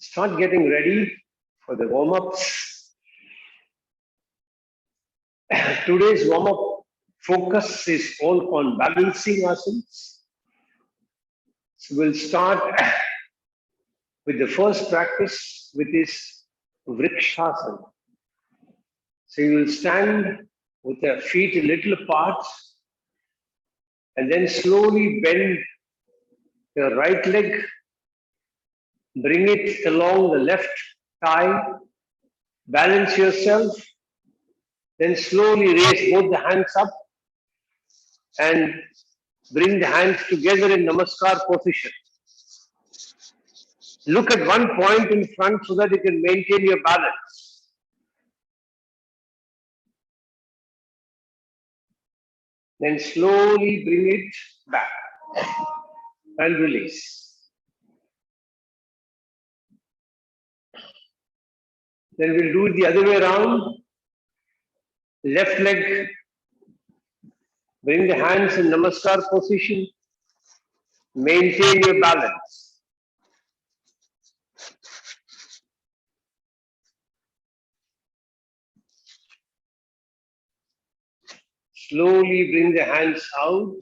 Start getting ready for the warm-ups. Today's warm-up focus is all on balancing asanas. So we'll start with the first practice, which is Vrikshasana. So you will stand with your feet a little apart and then slowly bend your right leg, bring it along the left thigh, balance yourself, then slowly raise both the hands up and bring the hands together in Namaskar position. Look at one point in front so that you can maintain your balance. Then slowly bring it back and release. Then we'll do it the other way around. Left leg, bring the hands in Namaskar position. Maintain your balance. Slowly bring the hands out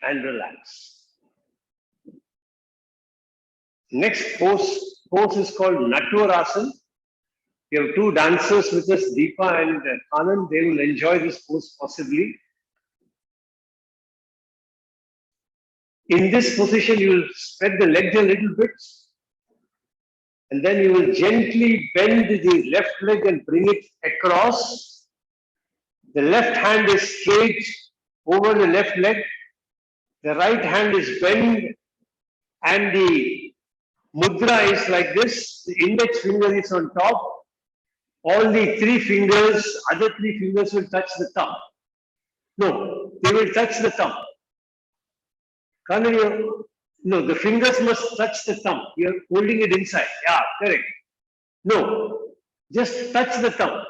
and relax. Next pose is called Natwarasana. We have two dancers with us, Deepa and Anand. They will enjoy this pose possibly. In this position, you will spread the legs a little bit. And then you will gently bend the left leg and bring it across. The left hand is straight over the left leg. The right hand is bent and the mudra is like this. The index finger is on top. All the other three fingers will touch the thumb. No, they will touch the thumb. No, the fingers must touch the thumb. You are holding it inside. Yeah, correct. No, just touch the thumb.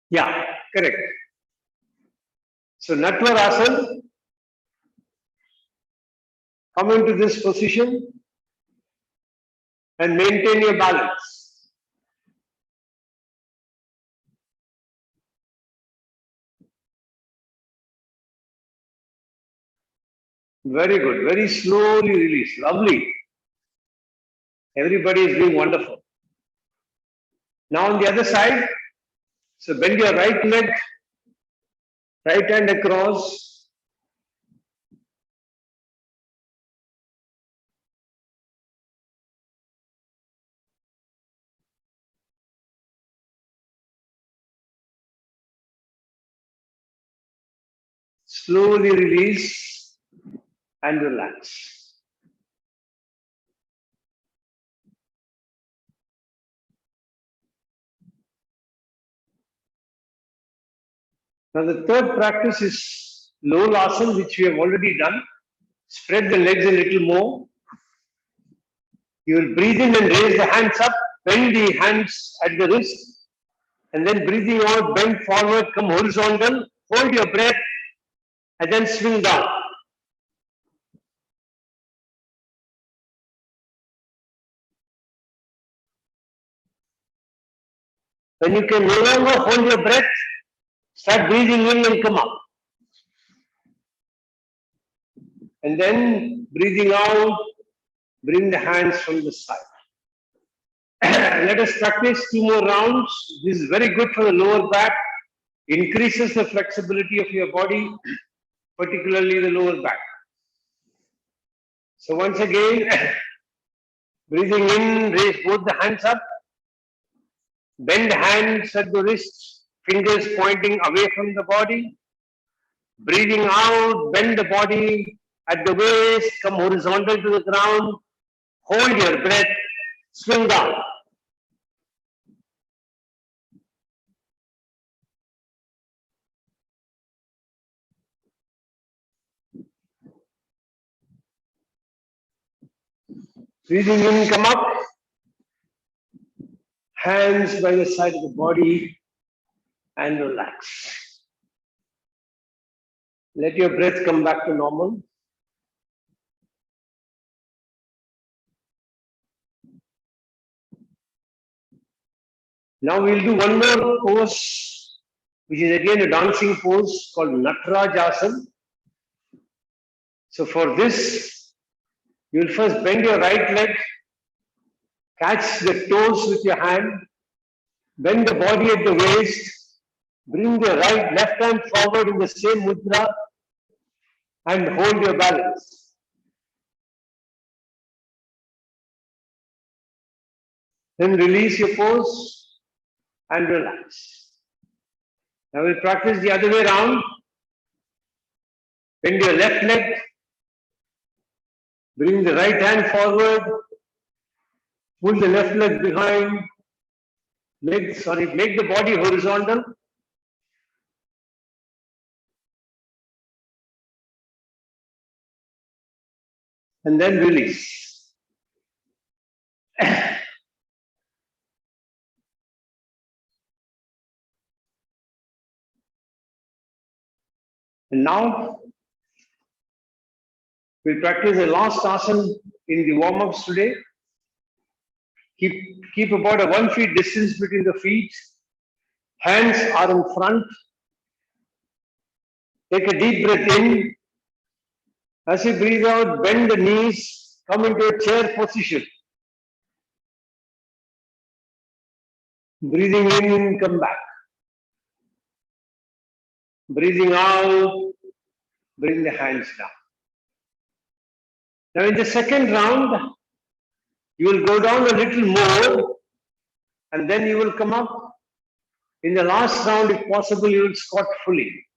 Yeah, correct. So Natwarasana, come into this position and maintain your balance. Very good. Very slowly release. Lovely. Everybody is doing wonderful. Now on the other side, so bend your right leg, right hand across. Slowly release and relax. Now the third practice is Lolasana, which we have already done. Spread the legs a little more. You will breathe in and raise the hands up, bend the hands at the wrist, and then breathing out, bend forward, come horizontal, hold your breath, and then swing down. When you can no longer hold your breath, start breathing in and come up. And then breathing out, bring the hands from the side. Let us practice 2 more rounds. This is very good for the lower back, increases the flexibility of your body, particularly the lower back. So once again, breathing in, raise both the hands up, bend hands at the wrists, fingers pointing away from the body. Breathing out, bend the body at the waist, come horizontal to the ground, hold your breath, swing down. Breathing in, come up. Hands by the side of the body and relax. Let your breath come back to normal. Now we'll do one more pose, which is again a dancing pose called Natarajasana. So for this, you will first bend your right leg, catch the toes with your hand, bend the body at the waist, bring the left hand forward in the same mudra and hold your balance. Then release your pose and relax. Now we'll practice the other way around. Bend your left leg, bring the right hand forward, pull the left leg behind, make the body horizontal. And then release. And now we'll practice the last asana in the warm-ups today. Keep about a 1 feet distance between the feet. Hands are in front. Take a deep breath in. As you breathe out, bend the knees, come into a chair position. Breathing in, come back. Breathing out, bring the hands down. Now in the second round, you will go down a little more and then you will come up. In the last round, if possible, you will squat fully.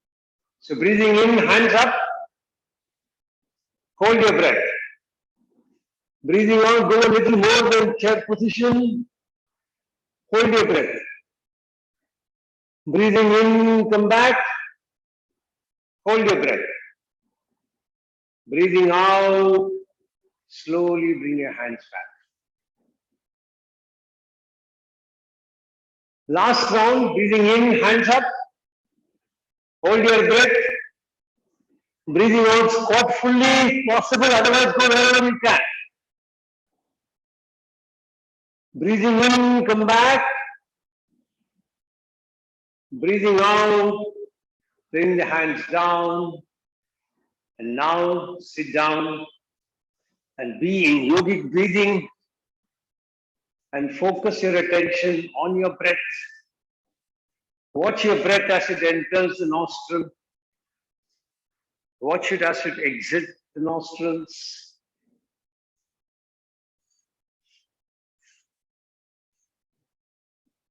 So breathing in, hands up, hold your breath. Breathing out, go a little more than chair position, hold your breath. Breathing in, come back, hold your breath. Breathing out, slowly bring your hands back. Last round, breathing in, hands up, hold your breath. Breathing out, squat fully if possible, otherwise go wherever you can. Breathing in, come back. Breathing out, bring the hands down. And now sit down and be in yogic breathing and focus your attention on your breath. Watch your breath as it enters the nostril. Watch it as it exits the nostrils.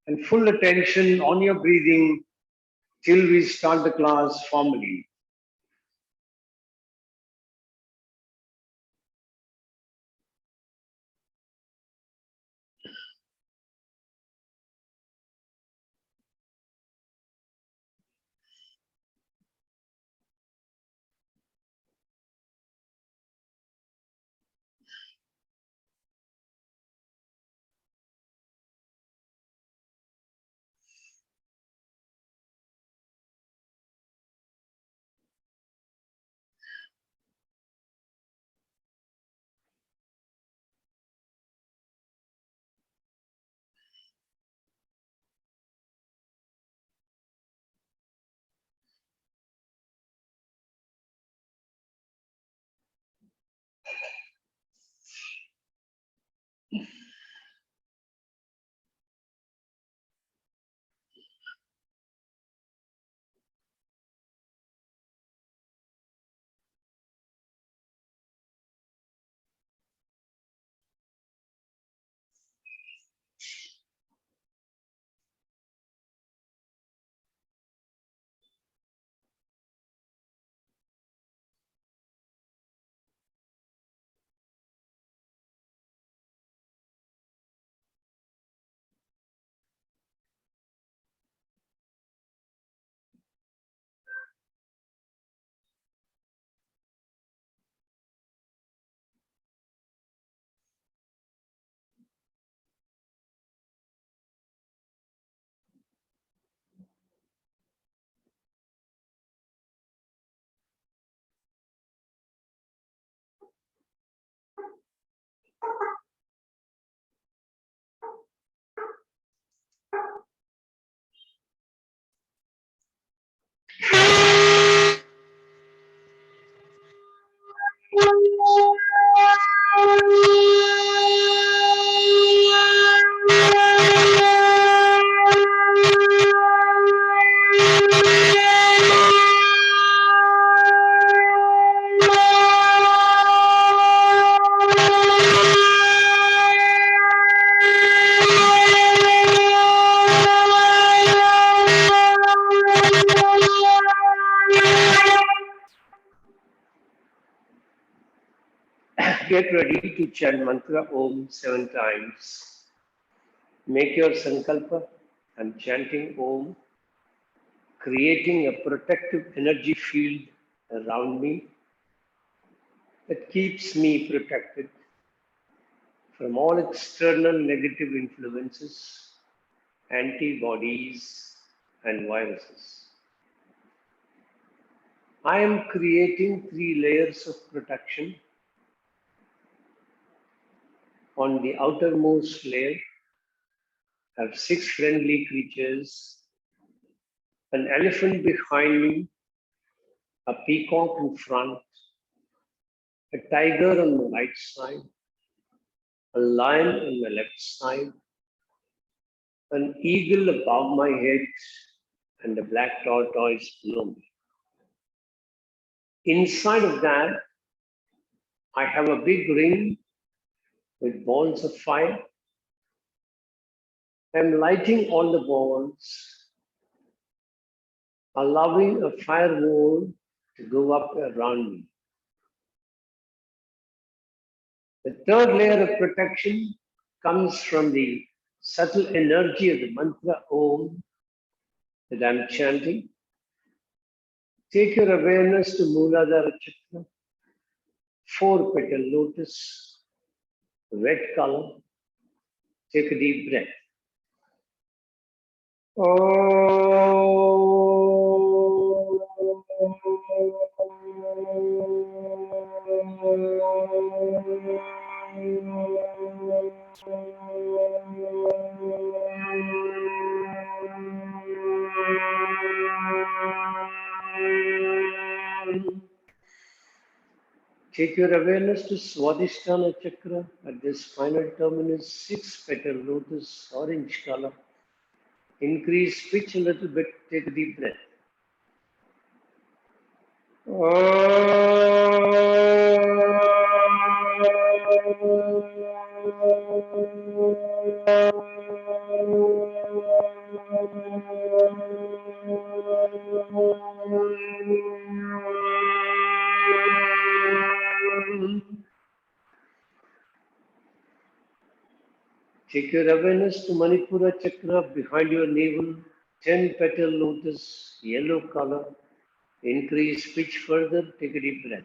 And full attention on your breathing till we start the class formally. get ready to chant mantra Om 7 times. Make your sankalpa. I'm chanting Om, creating a protective energy field around me that keeps me protected from all external negative influences, antibodies, and viruses. I am creating 3 layers of protection. On the outermost layer, I have 6 friendly creatures, an elephant behind me, a peacock in front, a tiger on the right side, a lion on the left side, an eagle above my head, and a black tortoise below me. Inside of that, I have a big ring with balls of fire. I'm lighting all the balls, allowing a firewall to go up around me. The 3rd layer of protection comes from the subtle energy of the mantra Om that I'm chanting. Take your awareness to Mooladhara Chakra, 4-petal lotus, red color. Take a deep breath. Take your awareness to Swadhisthana Chakra at the spinal terminus, 6-petal lotus, orange color. Increase pitch a little bit, take a deep breath. Take your awareness to Manipura Chakra behind your navel, 10-petal lotus, yellow color. Increase pitch further, take a deep breath.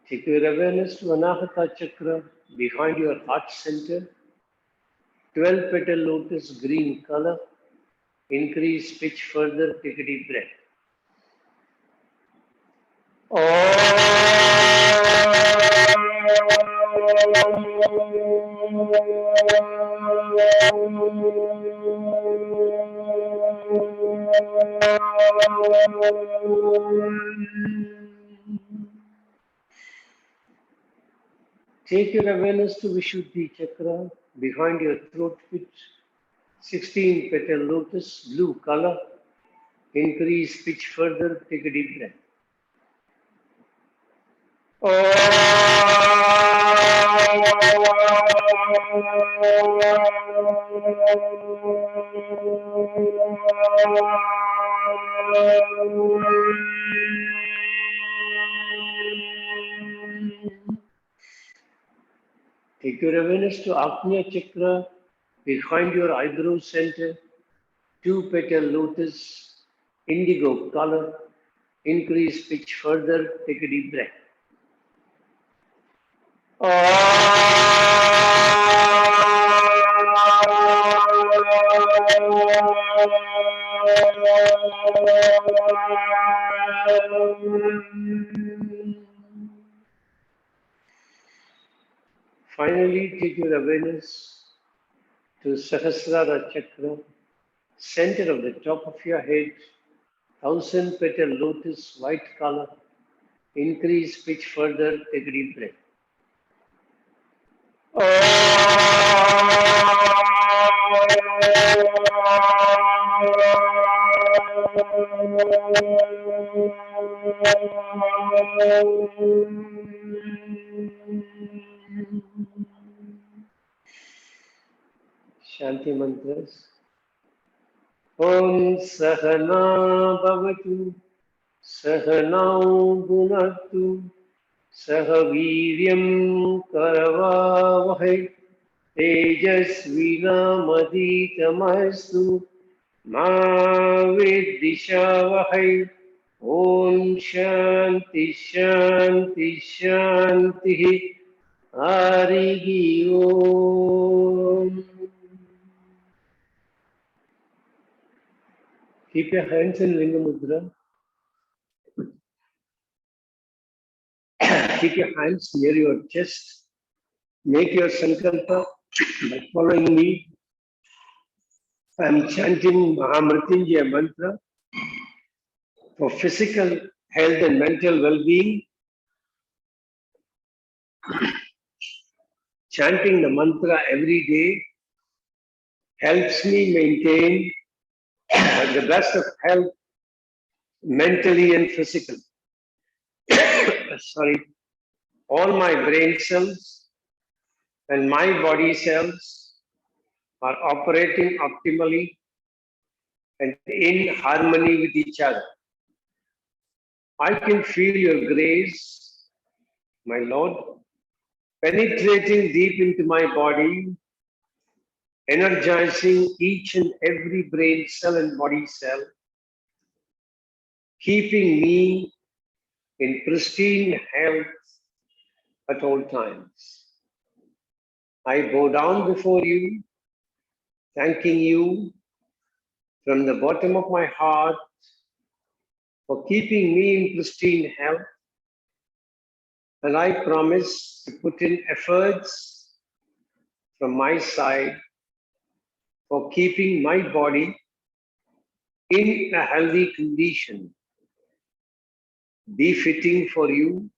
Take your awareness to Anahata Chakra behind your heart center, 12-petal lotus, green color. Increase pitch further, take a deep breath. Take your awareness to Vishuddhi Chakra behind your throat pit, 16-petal lotus, blue color. Increase pitch further, take a deep breath. Take your awareness to Agnya Chakra behind your eyebrow center, 2-petal lotus, indigo color. Increase pitch further, take a deep breath. Finally, take your awareness to Sahasrara Chakra, center of the top of your head, 1,000-petal lotus, white color. Increase pitch further, take a deep breath. Shanti mantras. Om Sahana Bhavatu Sahanau Bhunatu Sahaviryam Karavavahai Tejasvinamaditamaistu Ma Vidishavahai. Om Shanti Shanti Shanti Harihi Om. Keep your hands in Linga Mudra. Keep your hands near your chest. Make your sankalpa by following me. I am chanting Mahamrityunjaya mantra for physical health and mental well-being. Chanting the mantra every day helps me maintain the best of health mentally and physically. Sorry, all my brain cells and my body cells are operating optimally and in harmony with each other. I can feel your grace, my Lord, penetrating deep into my body, energizing each and every brain cell and body cell, keeping me in pristine health at all times. I bow down before you, thanking you from the bottom of my heart for keeping me in pristine health, and I promise to put in efforts from my side for keeping my body in a healthy condition, befitting for you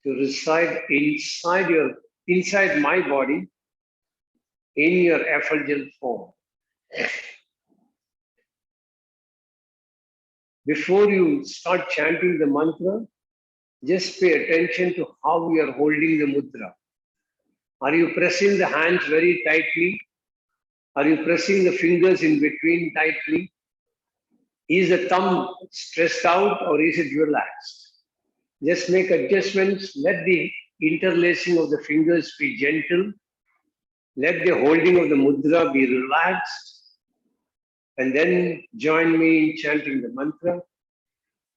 to reside inside my body in your effulgent form. Before you start chanting the mantra, just pay attention to how you are holding the mudra. Are you pressing the hands very tightly? Are you pressing the fingers in between tightly? Is the thumb stressed out or is it relaxed? Just make adjustments. Let the interlacing of the fingers be gentle. Let the holding of the mudra be relaxed. And then join me in chanting the mantra.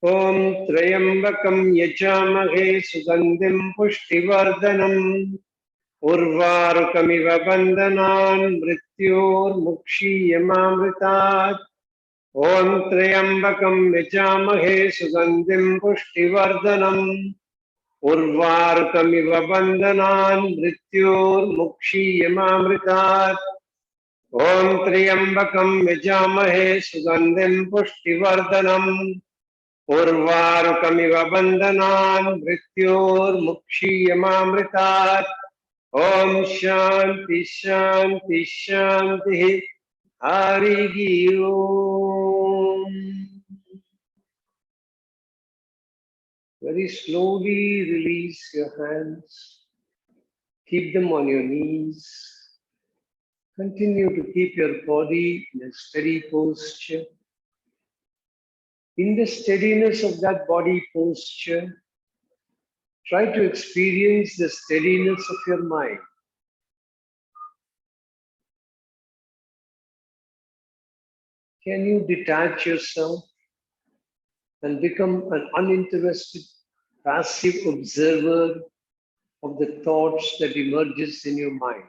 Om Trayambakam Yachamahe Sugandhim Pushtivardhanam Urvarukamiva Bandhanan Mrityor Mukshiyamamritat. Om Trayambakam Yachamahe Sugandhim Pushtivardhanam Urvarukamiva Bandhanan Mrityor Mukshiyamamritat. Om Trayambakam Yajamahe Sugandhim Pushtivardhanam Urvarukamiva Bandhanan Mrityor Mukshiyamamritat. Om Shanti Shanti Shanti Harihi Om. Very slowly release your hands. Keep them on your knees. Continue to keep your body in a steady posture. In the steadiness of that body posture, try to experience the steadiness of your mind. Can you detach yourself and become an uninterested, passive observer of the thoughts that emerges in your mind?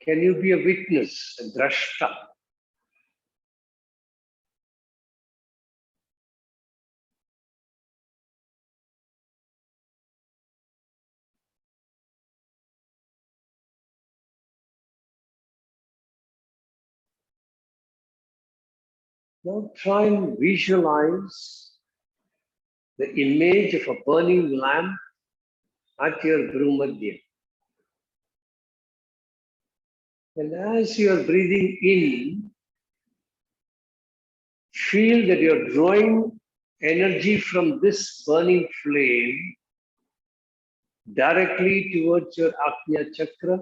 Can you be a witness, a drashta? Now try and visualize the image of a burning lamp at your Bhumadhya. And as you are breathing in, feel that you're drawing energy from this burning flame directly towards your Agnya Chakra.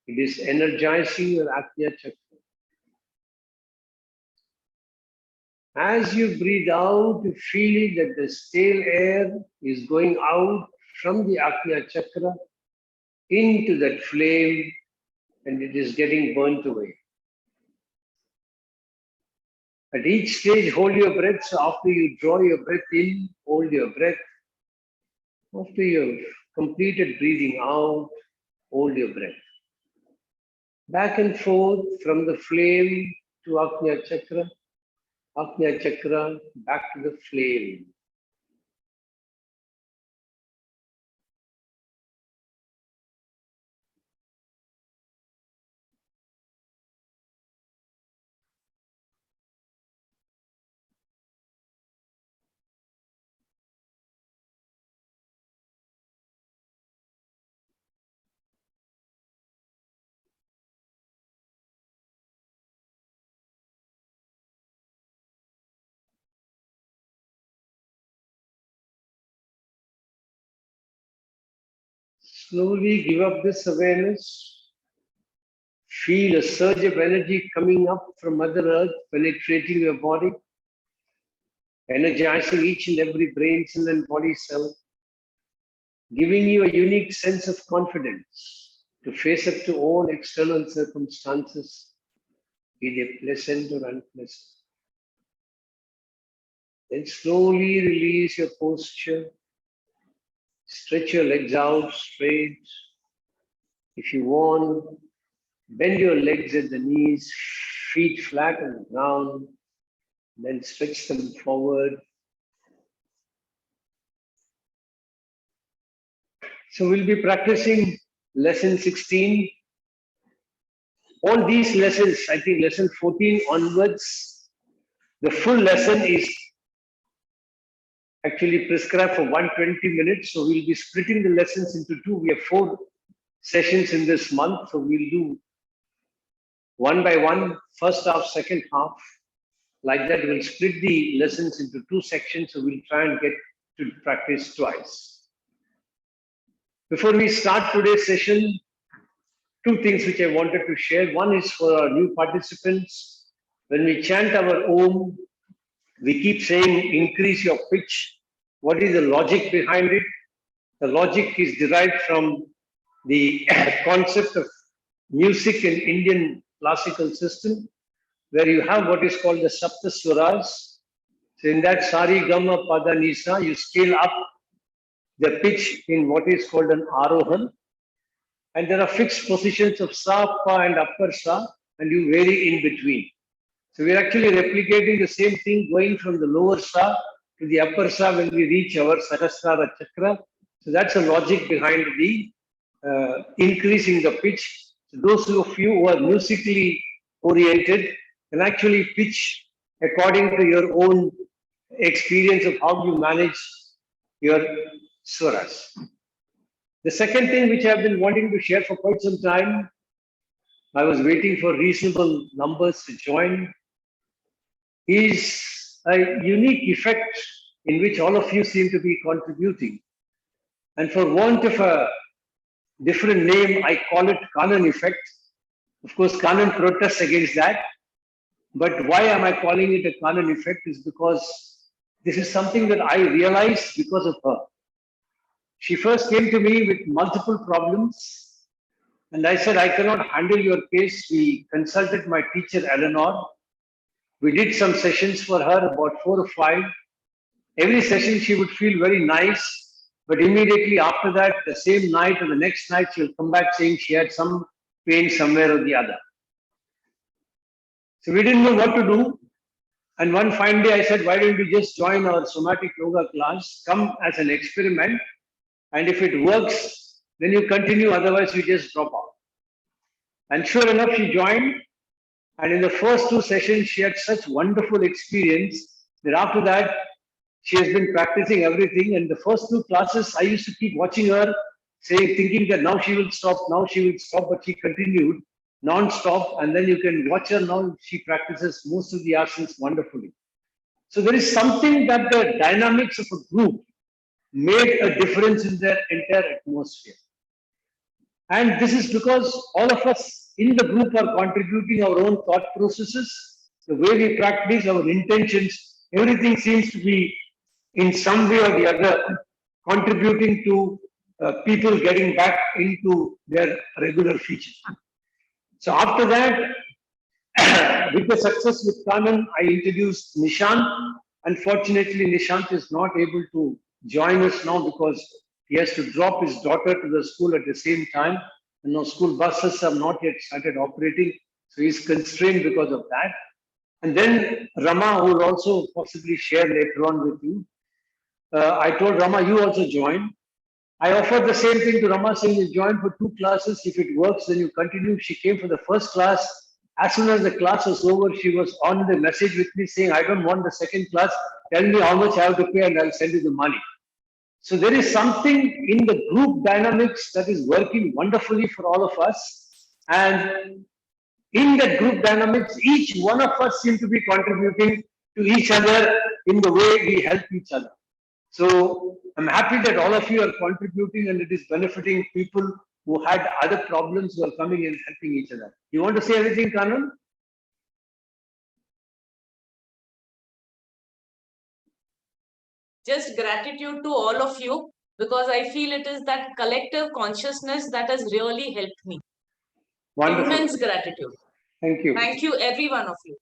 It is energizing your Agnya Chakra. As you breathe out, you feel that the stale air is going out from the Agnya Chakra into that flame and it is getting burnt away. At each stage, hold your breath. So after you draw your breath in, hold your breath. After you've completed breathing out, hold your breath. Back and forth from the flame to Agnya Chakra, back to the flame. Slowly give up this awareness. Feel a surge of energy coming up from Mother Earth, penetrating your body, energizing each and every brain cell and body cell, giving you a unique sense of confidence to face up to all external circumstances, be they pleasant or unpleasant. Then slowly release your posture. Stretch your legs out straight. If you want, bend your legs at the knees, feet flat on the ground, then stretch them forward. So we'll be practicing lesson 16. All these lessons, I think lesson 14 onwards, the full lesson is actually prescribed for 120 minutes. So we'll be splitting the lessons into two. We have 4 sessions in this month. So we'll do one by one, first half, second half. Like that, we'll split the lessons into 2 sections. So we'll try and get to practice twice. Before we start today's session, 2 things which I wanted to share. One is for our new participants. When we chant our Om, we keep saying increase your pitch. What is the logic behind it? The logic is derived from the concept of music in Indian classical system, where you have what is called the Sapta Swaras. So in that Sari Gama Pada Nisa, you scale up the pitch in what is called an Arohan. And there are fixed positions of Sa, Pa and Upper Sa, and you vary in between. So we're actually replicating the same thing going from the lower Sa to the upper Sa when we reach our Sahasrara Chakra. So that's the logic behind the increasing the pitch. So those of you who are musically oriented can actually pitch according to your own experience of how you manage your swaras. The second thing which I've been wanting to share for quite some time, I was waiting for reasonable numbers to join, is a unique effect in which all of you seem to be contributing. And for want of a different name, I call it Kanan effect. Of course, Kanan protests against that. But why am I calling it a Kanan effect is because this is something that I realized because of her. She first came to me with multiple problems. And I said, I cannot handle your case. We consulted my teacher, Eleanor. We did some sessions for her, about 4 or 5. Every session she would feel very nice. But immediately after that, the same night or the next night, she'll come back saying she had some pain somewhere or the other. So we didn't know what to do. And one fine day I said, why don't you just join our somatic yoga class, come as an experiment. And if it works, then you continue, otherwise you just drop out. And sure enough, she joined. And in the first 2 sessions, she had such wonderful experience that after that, she has been practicing everything. And the first 2 classes, I used to keep watching her, saying, thinking that now she will stop, but she continued. non-stop, and then you can watch her now. She practices most of the asanas wonderfully. So there is something that the dynamics of a group made a difference in their entire atmosphere. And this is because all of us in the group are contributing our own thought processes, the way we practice, our intentions, everything seems to be in some way or the other contributing to people getting back into their regular features. So after that, with the success with Kanan, I introduced Nishant. Unfortunately, Nishant is not able to join us now because he has to drop his daughter to the school at the same time. And now school buses have not yet started operating, so he's constrained because of that. And then Rama, who will also possibly share later on with you. I told Rama, you also join. I offered the same thing to Rama, saying you join for 2 classes. If it works, then you continue. She came for the first class. As soon as the class was over, she was on the message with me saying, I don't want the second class. Tell me how much I have to pay and I'll send you the money. So there is something in the group dynamics that is working wonderfully for all of us. And in that group dynamics, each one of us seem to be contributing to each other in the way we help each other. So I'm happy that all of you are contributing and it is benefiting people who had other problems who are coming and helping each other. You want to say anything, Kanan? Just gratitude to all of you, because I feel it is that collective consciousness that has really helped me. Wonderful. Immense gratitude. Thank you. Thank you, every one of you.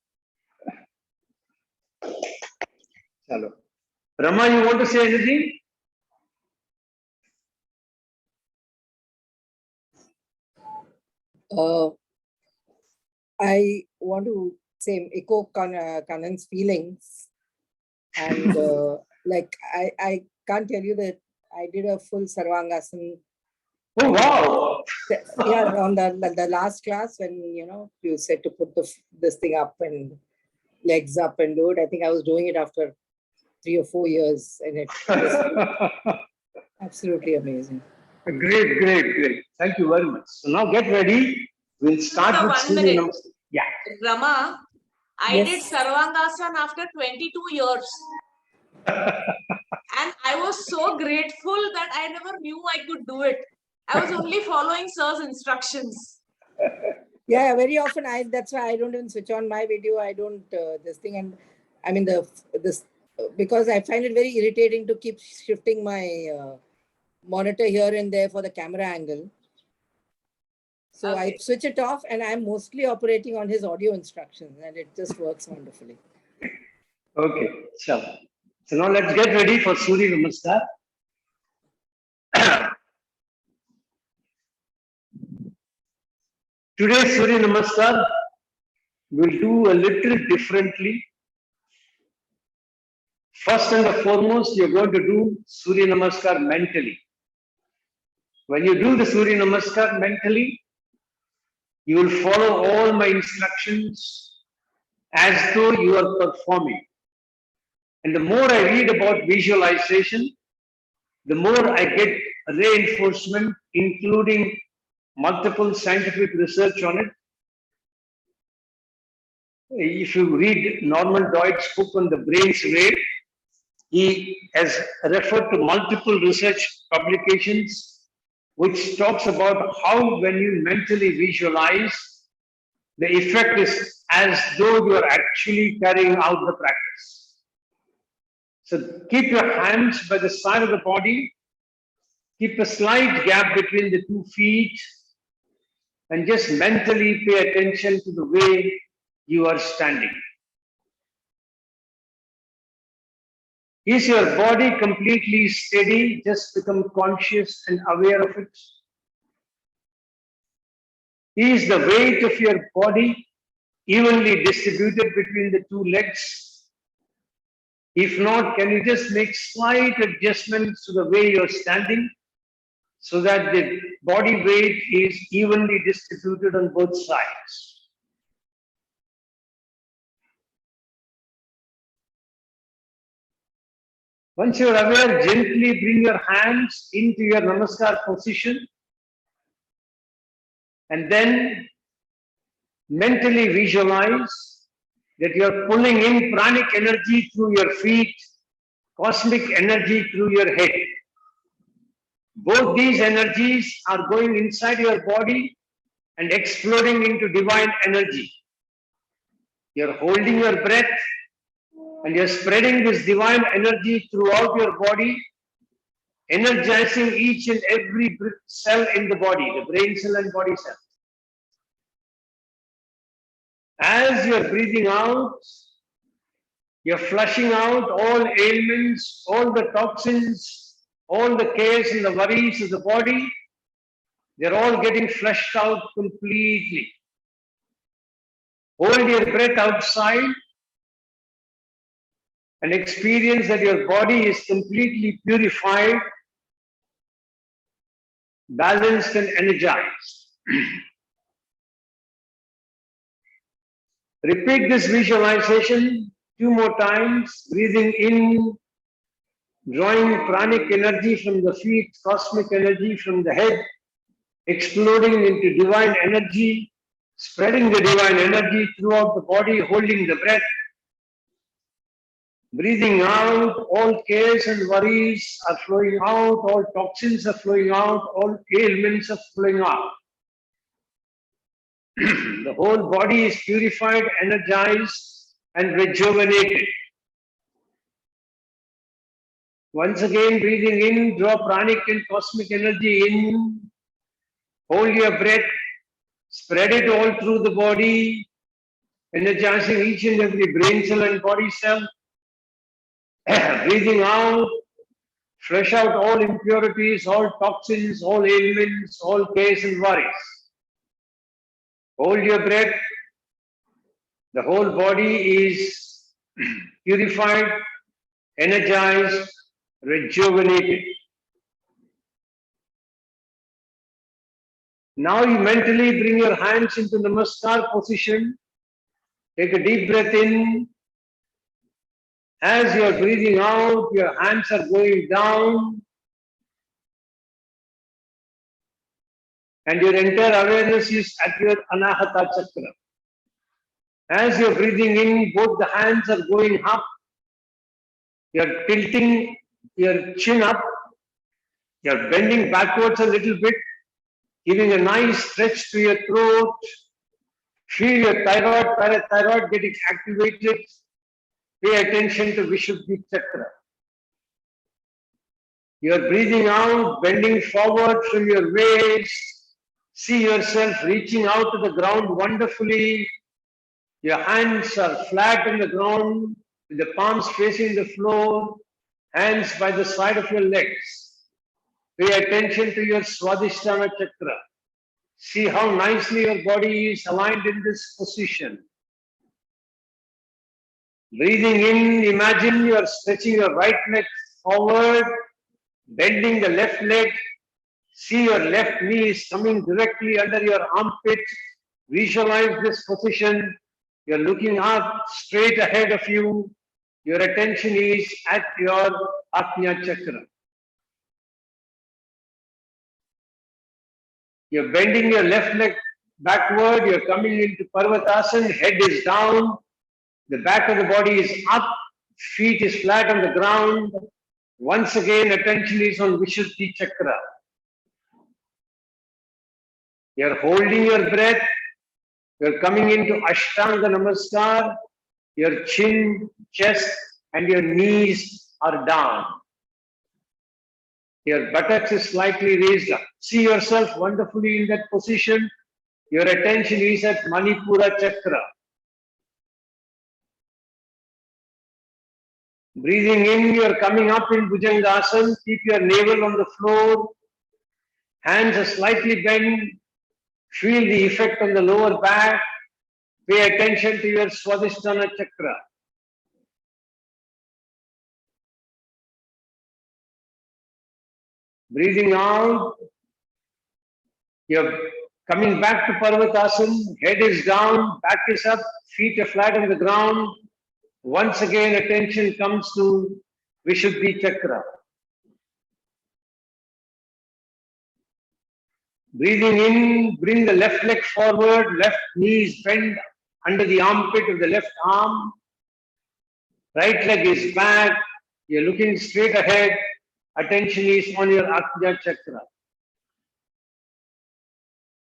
Chalo. Rama, you want to say anything? I want to say echo Kanan's feelings, and like I can't tell you that I did a full Sarvangasana. Oh wow! Yeah, on the last class when you said to put this thing up and legs up and do it. I think I was doing it after 3 or 4 years, and it was absolutely amazing. Great. Thank you very much. So now get ready. We'll start So with 1 minute. Yeah. Rama, I Yes. did Sarvangasana after 22 years. And I was so grateful that I never knew I could do it. I was only following sir's instructions. Yeah, very often that's why I don't even switch on my video. I don't this thing, and I mean this because I find it very irritating to keep shifting my monitor here and there for the camera angle. So Okay. I switch it off and I'm mostly operating on his audio instructions, and it just works wonderfully. Okay, sure. So now let's get ready for Surya Namaskar. Today's Surya Namaskar we'll do a little differently. First and foremost, you're going to do Surya Namaskar mentally. When you do the Surya Namaskar mentally, you will follow all my instructions as though you are performing. And the more I read about visualization, the more I get reinforcement, including multiple scientific research on it. If you read Norman Doid's book on the brain's rate, he has referred to multiple research publications which talks about how when you mentally visualize, the effect is as though you are actually carrying out the practice. So keep your hands by the side of the body, keep a slight gap between the 2 feet, and just mentally pay attention to the way you are standing. Is your body completely steady? Just become conscious and aware of it. Is the weight of your body evenly distributed between the 2 legs? If not, can you just make slight adjustments to the way you're standing so that the body weight is evenly distributed on both sides? Once you're aware, gently bring your hands into your Namaskar position, and then Mentally visualize that you are pulling in pranic energy through your feet, cosmic energy through your head. Both these energies are going inside your body and exploding into divine energy. You're holding your breath and you're spreading this divine energy throughout your body, energizing each and every cell in the body, the brain cell and body cell. As you're breathing out, you're flushing out all ailments, all the toxins, all the cares and the worries of the body. They're all getting flushed out completely. Hold your breath outside and experience that your body is completely purified, balanced and energized. Repeat this visualization 2 more times, breathing in, drawing pranic energy from the feet, cosmic energy from the head, exploding into divine energy, spreading the divine energy throughout the body, holding the breath. Breathing out, all cares and worries are flowing out, all toxins are flowing out, all ailments are flowing out. The whole body is purified, energized, and rejuvenated. Once again, breathing in, draw pranic and cosmic energy in, hold your breath, spread it all through the body, energizing each and every brain cell and body cell. Breathing out, flush out all impurities, all toxins, all ailments, all cares and worries. Hold your breath. The whole body is purified, energized, rejuvenated. Now you mentally bring your hands into Namaskar position. Take a deep breath in. As you are breathing out, your hands are going down. And your entire awareness is at your Anahata Chakra. As you're breathing in, both the hands are going up. You're tilting your chin up. You're bending backwards a little bit, giving a nice stretch to your throat. Feel your thyroid, parathyroid getting activated. Pay attention to Vishuddhi Chakra. You're breathing out, bending forward from your waist. See yourself reaching out to the ground wonderfully. Your hands are flat on the ground, with the palms facing the floor, hands by the side of your legs. Pay attention to your Swadhisthana Chakra. See how nicely your body is aligned in this position. Breathing in, imagine you are stretching your right leg forward, bending the left leg. See your left knee is coming directly under your armpit. Visualize this position. You're looking up straight ahead of you. Your attention is at your Ajna Chakra. You're bending your left leg backward. You're coming into Parvatasana. Head is down. The back of the body is up. Feet is flat on the ground. Once again, attention is on Vishuddhi Chakra. You're holding your breath. You're coming into Ashtanga Namaskar. Your chin, chest, and your knees are down. Your buttocks is slightly raised up. See yourself wonderfully in that position. Your attention is at Manipura Chakra. Breathing in, you're coming up in Bhujangasana. Keep your navel on the floor. Hands are slightly bent. Feel the effect on the lower back. Pay attention to your Swadhisthana Chakra. Breathing out, you're coming back to Parvatasana. Head is down, back is up, feet are flat on the ground. Once again, attention comes to Vishuddhi Chakra. Breathing in, bring the left leg forward, left knee is bent under the armpit of the left arm. Right leg is back. You're looking straight ahead. Attention is on your Ajna chakra.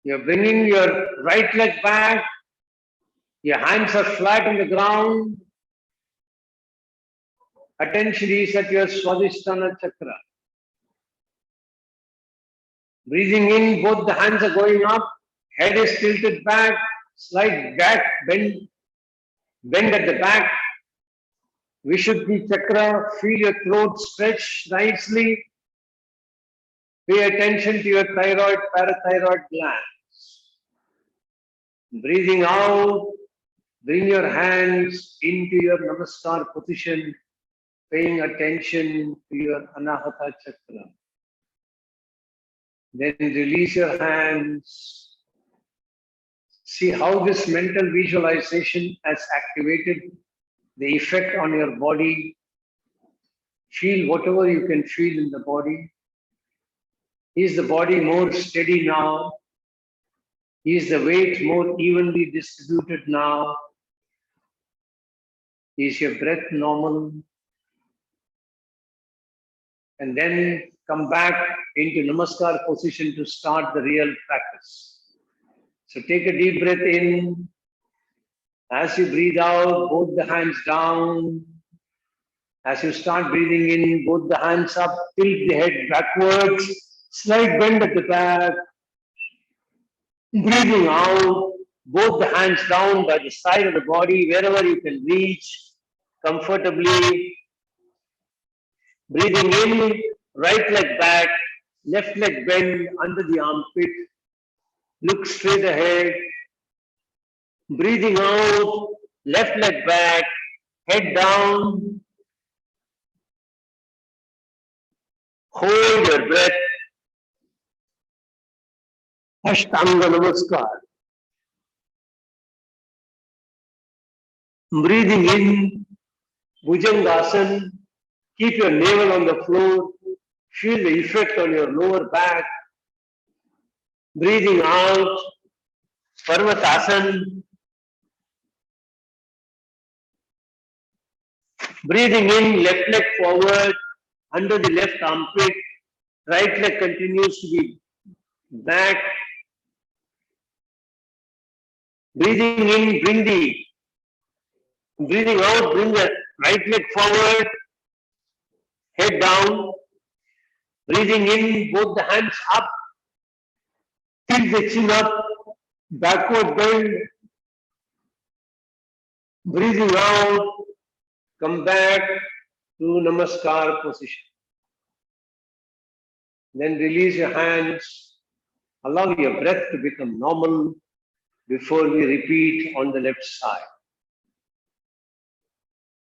You're bringing your right leg back. Your hands are flat on the ground. Attention is at your Swadhisthana chakra. Breathing in, both the hands are going up. Head is tilted back. Slight back bend at the back. Vishuddhi chakra, feel your throat stretch nicely. Pay attention to your thyroid, parathyroid glands. Breathing out, bring your hands into your Namaskar position, paying attention to your Anahata chakra. Then release your hands. See how this mental visualization has activated the effect on your body. Feel whatever you can feel in the body. Is the body more steady now? Is the weight more evenly distributed now? Is your breath normal? And then come back into Namaskar position to start the real practice. So take a deep breath in. As you breathe out, both the hands down. As you start breathing in, both the hands up, tilt the head backwards, slight bend at the back. Breathing out, both the hands down by the side of the body, wherever you can reach comfortably. Breathing in, right leg back, left leg bend under the armpit. Look straight ahead. Breathing out, left leg back, head down. Hold your breath. Ashtanga Namaskar. Breathing in, Bhujangasana. Keep your navel on the floor. Feel the effect on your lower back. Breathing out, Parvatasana. Breathing in, left leg forward, under the left armpit. Right leg continues to be back. Breathing in, breathing out, bring the right leg forward, head down. Breathing in, both the hands up, tilt the chin up, backward bend. Breathing out, come back to Namaskar position. Then release your hands. Allow your breath to become normal before we repeat on the left side.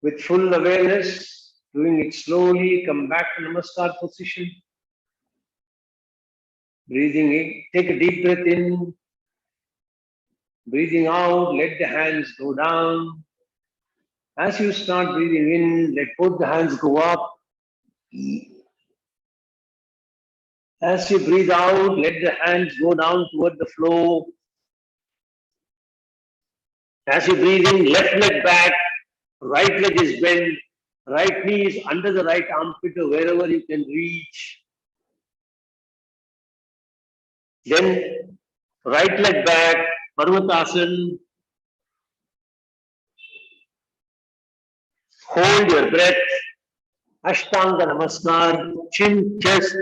With full awareness, doing it slowly, come back to Namaskar position. Breathing in, take a deep breath in. Breathing out, let the hands go down. As you start breathing in, let both the hands go up. As you breathe out, let the hands go down toward the floor. As you breathe in, left leg back, right leg is bent, right knee is under the right armpit or wherever you can reach. Then right leg back, Parvatasana. Hold your breath. Ashtanga Namaskar, chin, chest,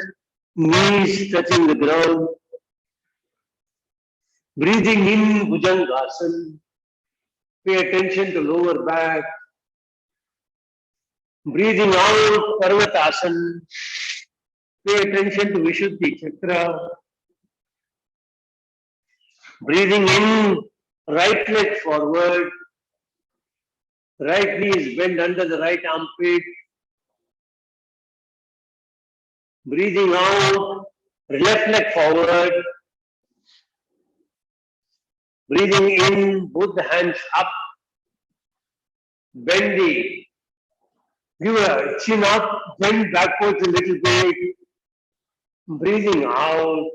knees touching the ground. Breathing in, Bhujangasana. Pay attention to lower back. Breathing out, Parvatasana. Pay attention to Vishuddhi chakra. Breathing in, right leg forward. Right knee is bent under the right armpit. Breathing out, left leg forward. Breathing in, both the hands up. Bend the, give a chin up, bend backwards a little bit. Breathing out,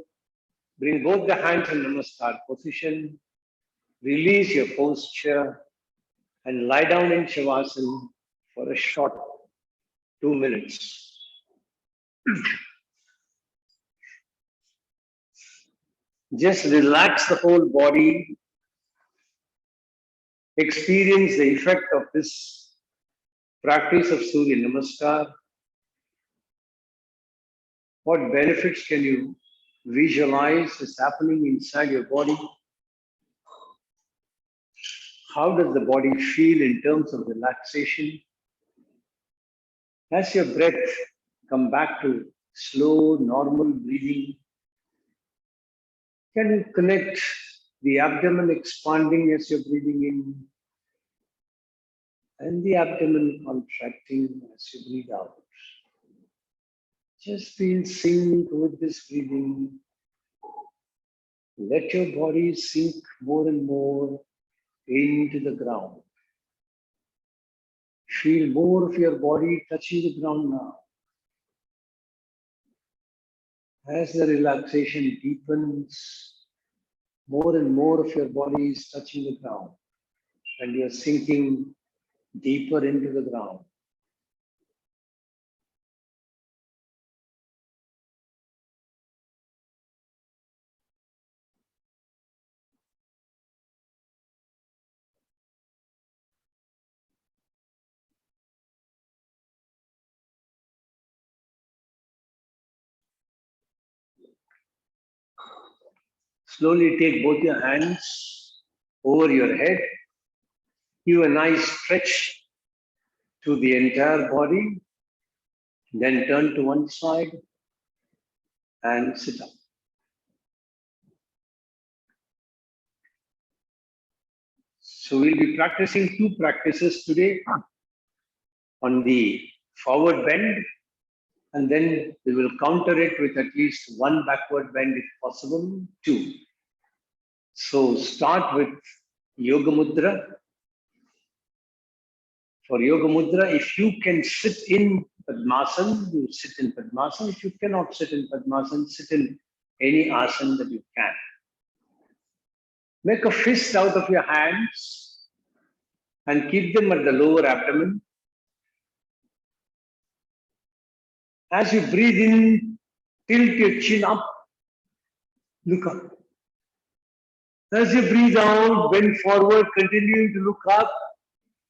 Bring both the hands in Namaskar position. Release your posture and lie down in Shavasana for a short 2 minutes. Just relax the whole body. Experience the effect of this practice of Surya Namaskar. What benefits can you visualize is happening inside your body? How does the body feel in terms of relaxation? As your breath come back to slow, normal breathing, can you connect the abdomen expanding as you're breathing in and the abdomen contracting as you breathe out? Just feel sync with this breathing. Let your body sink more and more into the ground. Feel more of your body touching the ground now. As the relaxation deepens, more and more of your body is touching the ground and you're sinking deeper into the ground. Slowly take both your hands over your head. Give a nice stretch to the entire body. Then turn to one side and sit up. So we'll be practicing two practices today on the forward bend, and then we will counter it with at least one backward bend if possible, two. So start with Yoga Mudra. For Yoga Mudra, if you can sit in Padmasana, you sit in Padmasana. If you cannot sit in Padmasana, sit in any asana that you can. Make a fist out of your hands and keep them at the lower abdomen. As you breathe in, tilt your chin up, look up. As you breathe out, bend forward, continuing to look up.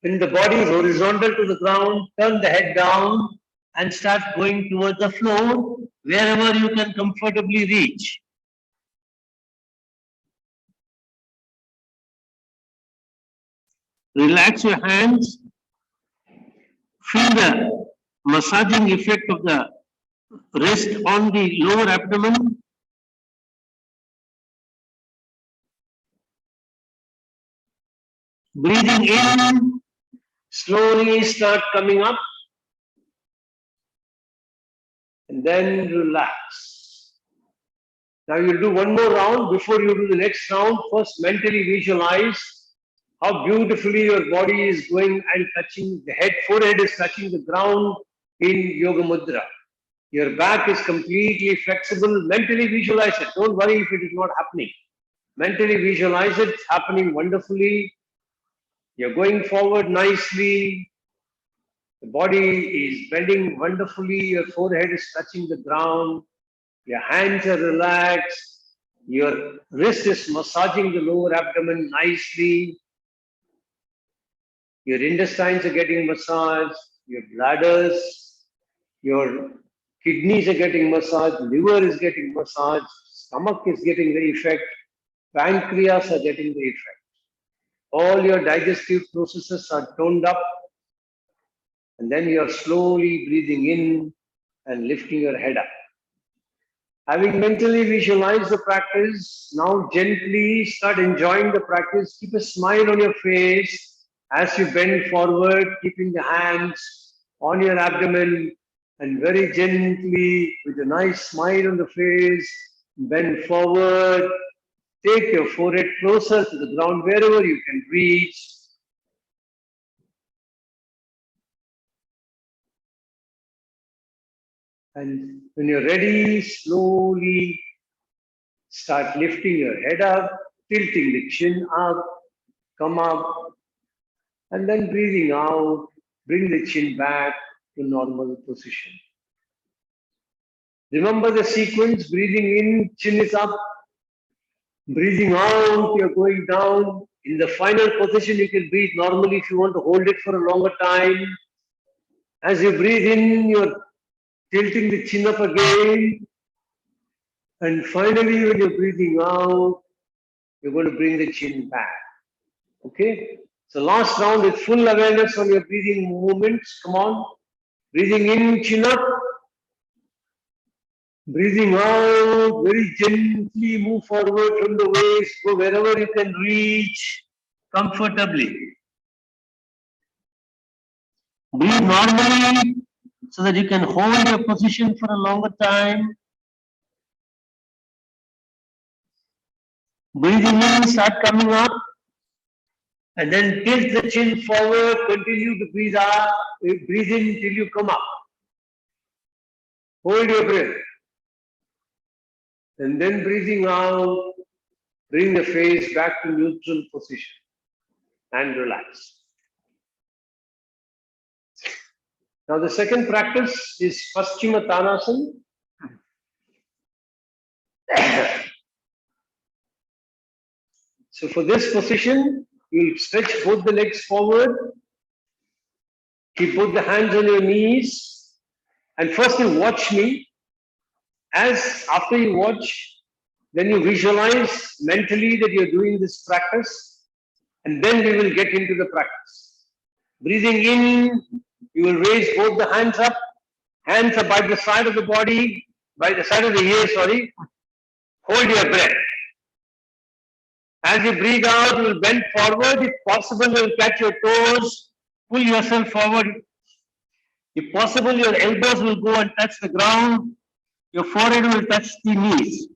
When the body is horizontal to the ground, turn the head down and start going towards the floor, wherever you can comfortably reach. Relax your hands. Feel the massaging effect of the wrist on the lower abdomen. Breathing in, slowly start coming up. And then relax. Now you'll do one more round. Before you do the next round, first mentally visualize how beautifully your body is going and touching the head, forehead is touching the ground in Yoga Mudra. Your back is completely flexible. Mentally visualize it. Don't worry if it is not happening. Mentally visualize it happening wonderfully. You're going forward nicely. The body is bending wonderfully. Your forehead is touching the ground. Your hands are relaxed. Your wrist is massaging the lower abdomen nicely. Your intestines are getting massaged. Your bladders, your kidneys are getting massaged. Liver is getting massaged. Stomach is getting the effect. Pancreas are getting the effect. All your digestive processes are toned up. And then you are slowly breathing in and lifting your head up. Having mentally visualized the practice, now gently start enjoying the practice. Keep a smile on your face as you bend forward, keeping the hands on your abdomen and very gently, with a nice smile on the face, bend forward. Take your forehead closer to the ground wherever you can reach. And when you're ready, slowly Start lifting your head up, tilting the chin up, come up, and then breathing out, bring the chin back to normal position. Remember the sequence, breathing in, chin is up, breathing out, you're going down. In the final position, you can breathe normally if you want to hold it for a longer time. As you breathe in, you're tilting the chin up again. And finally, when you're breathing out, you're going to bring the chin back. Okay? So last round is full awareness on your breathing movements. Come on. Breathing in, chin up. Breathing out, very gently move forward from the waist, go wherever you can reach comfortably. Breathe normally so that you can hold your position for a longer time. Breathing in, start coming up. And then tilt the chin forward, continue to breathe out, breathe in till you come up. Hold your breath. And then breathing out, bring the face back to neutral position and relax. Now the second practice is Paschima Tanasana. So for this position, you'll stretch both the legs forward, keep both the hands on your knees, and first you watch me. As after you watch, then you visualize mentally that you're doing this practice, and then we will get into the practice. Breathing in, you will raise both the hands up. Hands are by the side of the body, by the side of the ear, sorry. Hold your breath. As you breathe out, you will bend forward. If possible, you will catch your toes. Pull yourself forward. If possible, your elbows will go and touch the ground. Your forehead will touch the knees.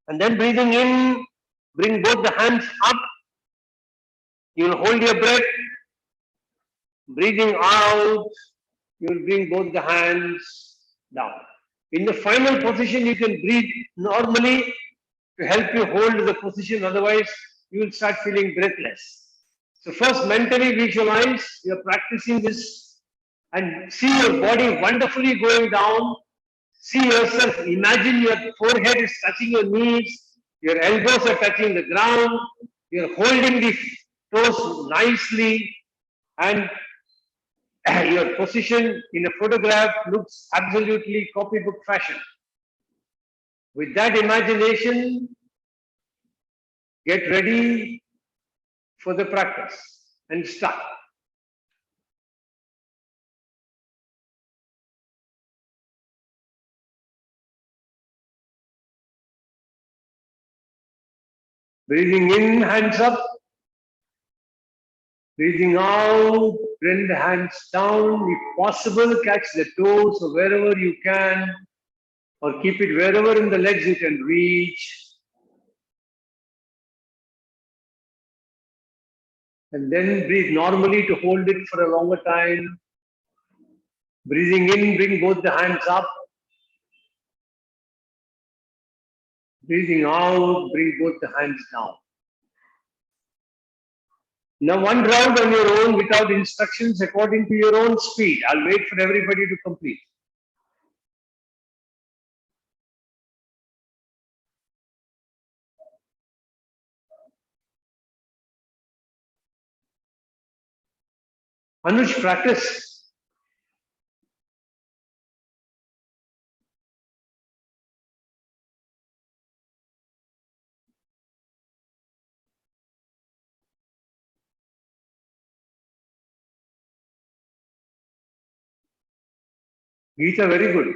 And then breathing in, bring both the hands up. You will hold your breath. Breathing out, you will bring both the hands down. In the final position, you can breathe normally to help you hold the position. Otherwise, you will start feeling breathless. So first mentally visualize, you're practicing this and see your body wonderfully going down. See yourself, imagine your forehead is touching your knees, your elbows are touching the ground, you're holding the toes nicely, and your position in a photograph looks absolutely copybook fashion. With that imagination, get ready for the practice and start. Breathing in, hands up. Breathing out, bring the hands down. If possible, catch the toes or wherever you can, or keep it wherever in the legs you can reach. And then breathe normally to hold it for a longer time. Breathing in, bring both the hands up. Breathing out, bring both the hands down. Now one round on your own without instructions according to your own speed. I'll wait for everybody to complete. Anuj, practice. Geeta, very good.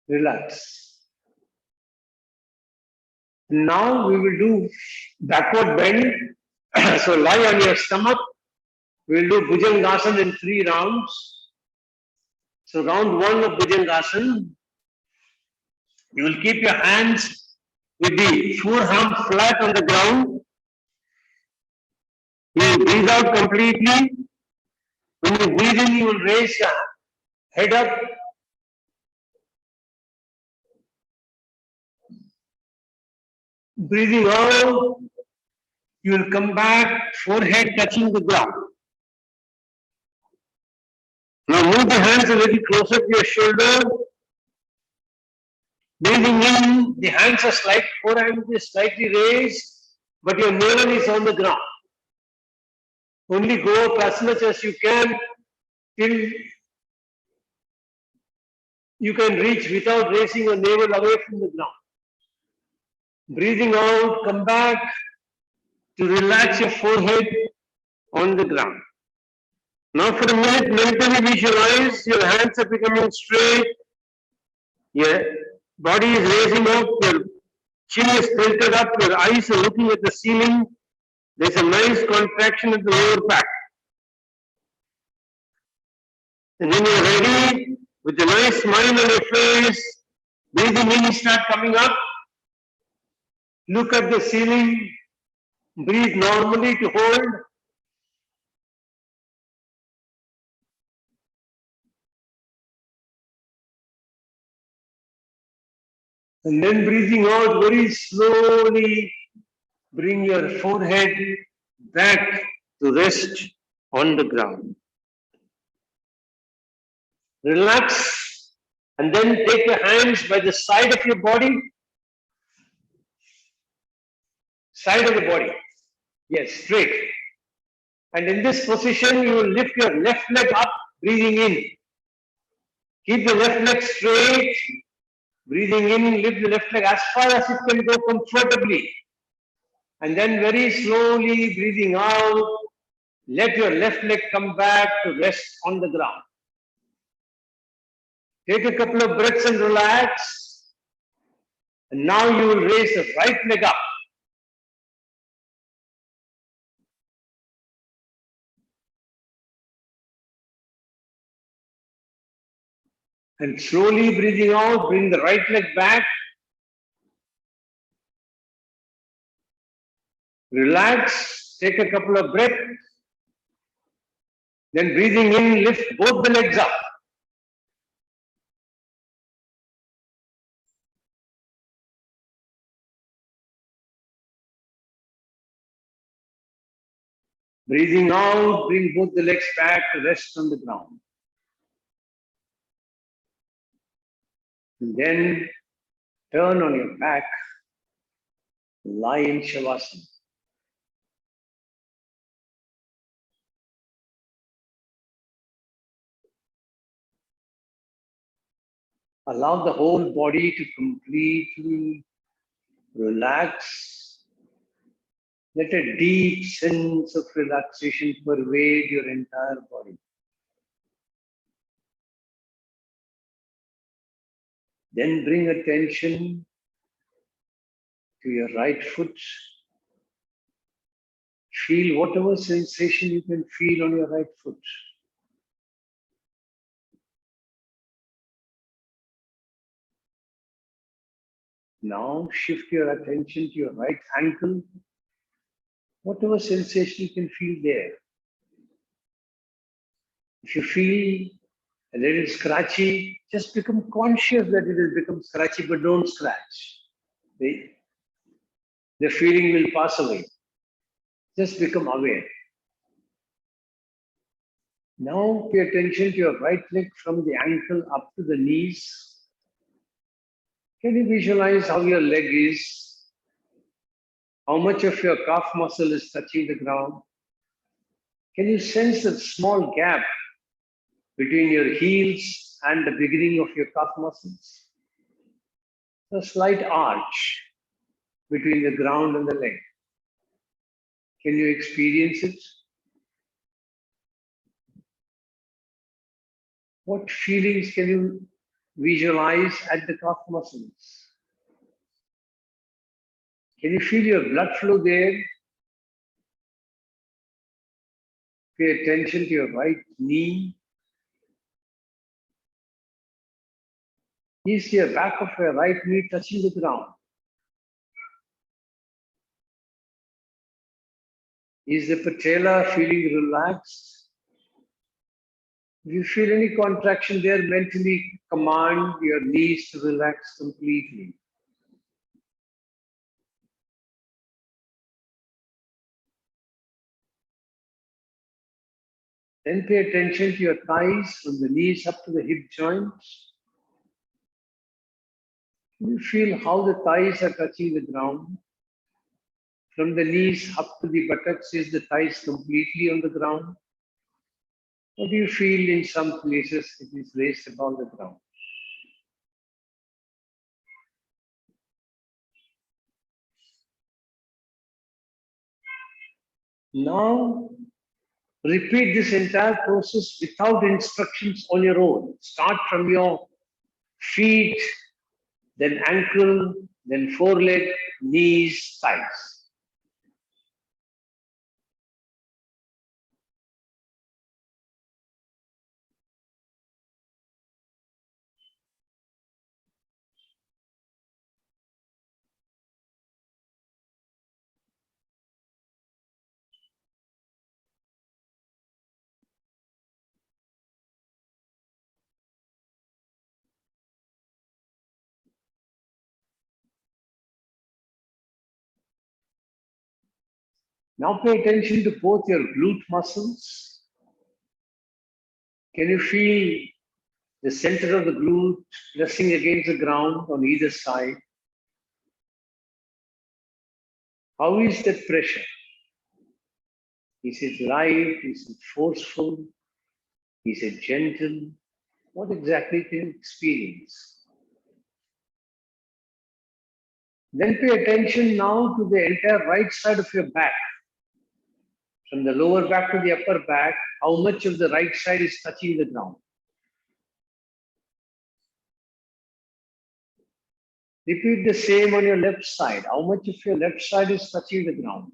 Relax. Now we will do backward bend. So lie on your stomach. We will do Bhujangasana in 3 rounds. So round 1 of Bhujangasana, you will keep your hands with the forearm flat on the ground. You breathe out completely. When you breathe in, you will raise your head up. Breathing out, you will come back, forehead touching the ground. Now move the hands a little closer to your shoulder. Breathing in, the hands are forehand is slightly raised, but your navel is on the ground. Only go up as much as you can till you can reach without raising your navel away from the ground. Breathing out, come back to relax your forehead on the ground. Now for a minute, mentally visualize your hands are becoming straight, your body is raising up, your chin is tilted up, your eyes are looking at the ceiling. There's a nice contraction at the lower back. And when you're ready, with a nice smile on your face, breathing in, start coming up. Look at the ceiling, breathe normally to hold. And then breathing out very slowly, bring your forehead back to rest on the ground. Relax and then take your hands by the side of your body. Side of the body. Yes, straight. And in this position, you will lift your left leg up, breathing in. Keep the left leg straight. Breathing in, lift the left leg as far as it can go comfortably. And then very slowly breathing out, let your left leg come back to rest on the ground. Take a couple of breaths and relax. And now you will raise the right leg up. And slowly breathing out, bring the right leg back. Relax, take a couple of breaths. Then breathing in, lift both the legs up. Breathing out, bring both the legs back to rest on the ground. And then turn on your back, lie in Shavasana. Allow the whole body to completely relax. Let a deep sense of relaxation pervade your entire body. Then bring attention to your right foot. Feel whatever sensation you can feel on your right foot. Now shift your attention to your right ankle. Whatever sensation you can feel there. If you feel a little scratchy, just become conscious that it has become scratchy, but don't scratch. The feeling will pass away. Just become aware. Now pay attention to your right leg from the ankle up to the knees. Can you visualize how your leg is? How much of your calf muscle is touching the ground? Can you sense that small gap between your heels and the beginning of your calf muscles? A slight arch between the ground and the leg. Can you experience it? What feelings can you visualize at the calf muscles? Can you feel your blood flow there? Pay attention to your right knee. Is your back of your right knee touching the ground? Is the patella feeling relaxed? If you feel any contraction there, mentally command your knees to relax completely. Then pay attention to your thighs from the knees up to the hip joints. You feel how the thighs are touching the ground. From the knees up to the buttocks, is the thighs completely on the ground? Or do you feel in some places it is raised above the ground? Now, repeat this entire process without instructions on your own. Start from your feet, then ankle, then foreleg, knees, thighs. Now pay attention to both your glute muscles. Can you feel the center of the glute pressing against the ground on either side? How is that pressure? Is it light? Is it forceful? Is it gentle? What exactly can you experience? Then pay attention now to the entire right side of your back. From the lower back to the upper back, how much of the right side is touching the ground? Repeat the same on your left side. How much of your left side is touching the ground?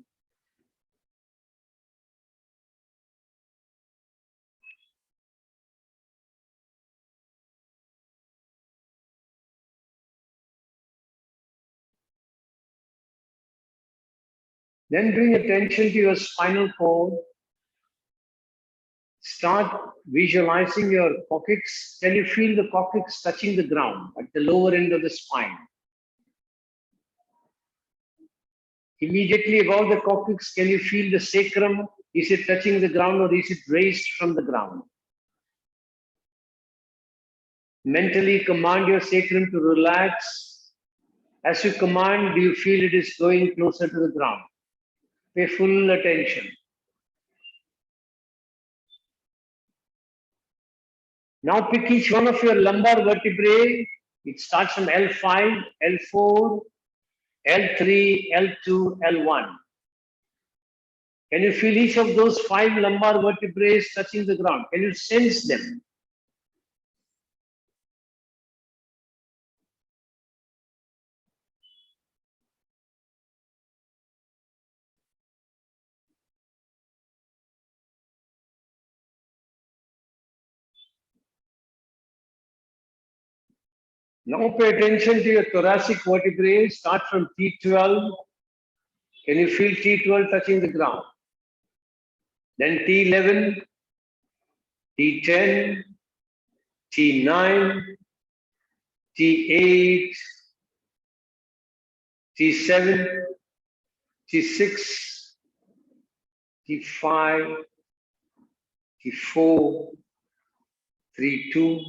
Then bring attention to your spinal cord. Start visualizing your coccyx. Can you feel the coccyx touching the ground at the lower end of the spine? Immediately above the coccyx, can you feel the sacrum? Is it touching the ground or is it raised from the ground? Mentally command your sacrum to relax. As you command, do you feel it is going closer to the ground? Pay full attention. Now pick each one of your lumbar vertebrae. It starts from L5, L4, L3, L2, L1. Can you feel each of those 5 lumbar vertebrae touching the ground? Can you sense them? Now pay attention to your thoracic vertebrae. Start from T12. Can you feel T12 touching the ground? Then T11, T10, T9, T8, T7, T6, T5, T4, T2,